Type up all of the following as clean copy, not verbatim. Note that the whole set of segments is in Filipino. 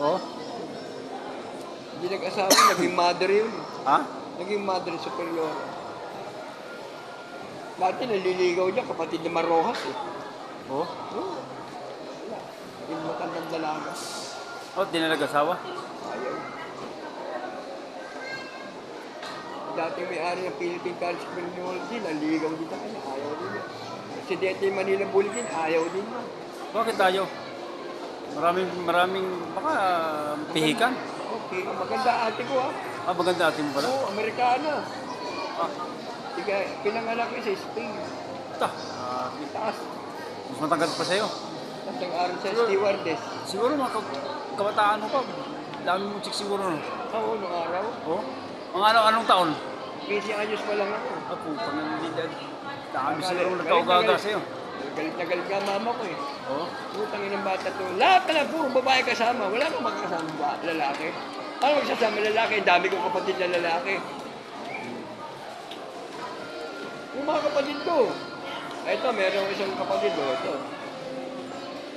Oh? Hindi nag-asawa, naging mother yun. Ha? Naging mother superior. Dati naliligaw niya, kapatid ni Marojas eh. Oh? Oo. Wala. Naging matandang dalaga. Oh, di na nag-asawa? Ayaw. Dati may-ari ng Philippine College of Criminology, naliligaw din sa kanya, ayaw din niya. Presidente ng Manila Bulletin, ayaw din niya. Bakit tayo? Maraming, baka pihikan. Okay, maganda ate ko ah. Ah, maganda atin mo pala. Oo, Amerikana. Ah, Sige, pinanganak ko sa Spain. ta. Taas. Mas matangkad pa sa'yo. Tapos nag-aaral sa stewardess. Siguro mga kabataan mo pa. Dami mo chicks siguro, no? Oo, nung araw. Oh? Anong taon? 15 anyos pa lang ako. Ako, panganilidad. Dami siguro nagkaugaga sa'yo. Galit na galit nga mama ko eh. Oh? Putang inang bata to. Lahat na lang, puro babae kasama. Wala kang makakasama ba, lalaki. Paano magsasama lalaki? Dami kong kapatid na lalaki. Yung mga kapatid ko. Ito, meron isang kapatid ko. Ito.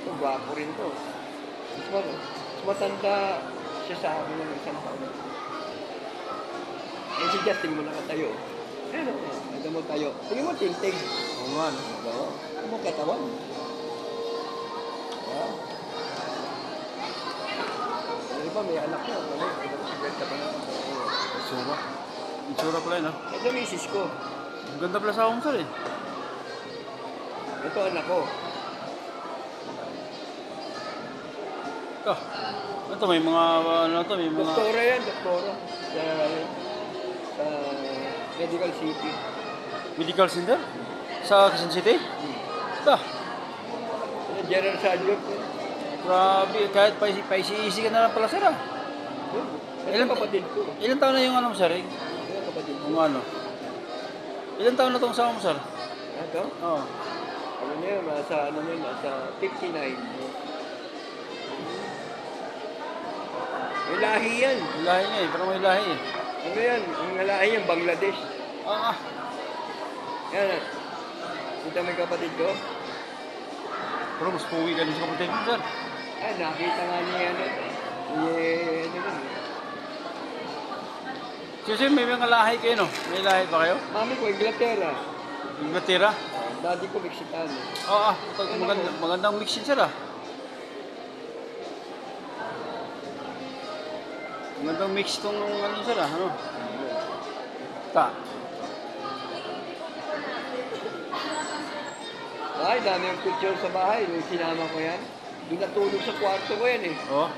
Ito, gwapo rin to. Mas matanda siya sa akin ng isang taon. Eh, si Justin mo nakatayo. Ano? Ito mo tayo. Tingin mo, tintig. Oo nga, no? Oo. Ito mo katawan. Wow. Ano ba, may anak niya. Ano? Ganda pa na. Itsura. Itsura pala, no? Ito, misis ko. Ang ganda pala sa akong sir, eh. Ito, anak ko. Ito. Ito, may mga, may mga... Doktora yan, doktora. Sa Medical City. Medical center? Sa Quezon City? Ito. General Sergeant. Grabe, kahit paisi-isi ka na lang pala, sir, ah. Ilang kapatid ko. Ilan taon na yung ano mo, sir, eh? Ilang kapatid ko. Kung ano? Ilan taon na itong sama mo, sir? Ito? Oo. Ano niya, nasa 59. May lahi yan. May lahi niya, eh. Parang may lahi, eh. Ano yan? Ang lahi yan, Bangladesh. Ah, ah. Yan. Ito may kapatid ko. Pero mas puwi ka din sa kapatid mo, sir. Ay, nakita nga niya ano. Ano yun? Kasi may mga lahi kayo, no? May lahi ba kayo? Mami ko, Inglaterra. Inglaterra? Daddy ko, Mexicano. Oo, magandang mix yun, sir, ah. Magandang mix itong ano, sir, ah. Ano? Ta. Ay, dami yung picture sa bahay. Nung sinama ko yan. Doon natulog sa kwarto ko yan eh. Oh.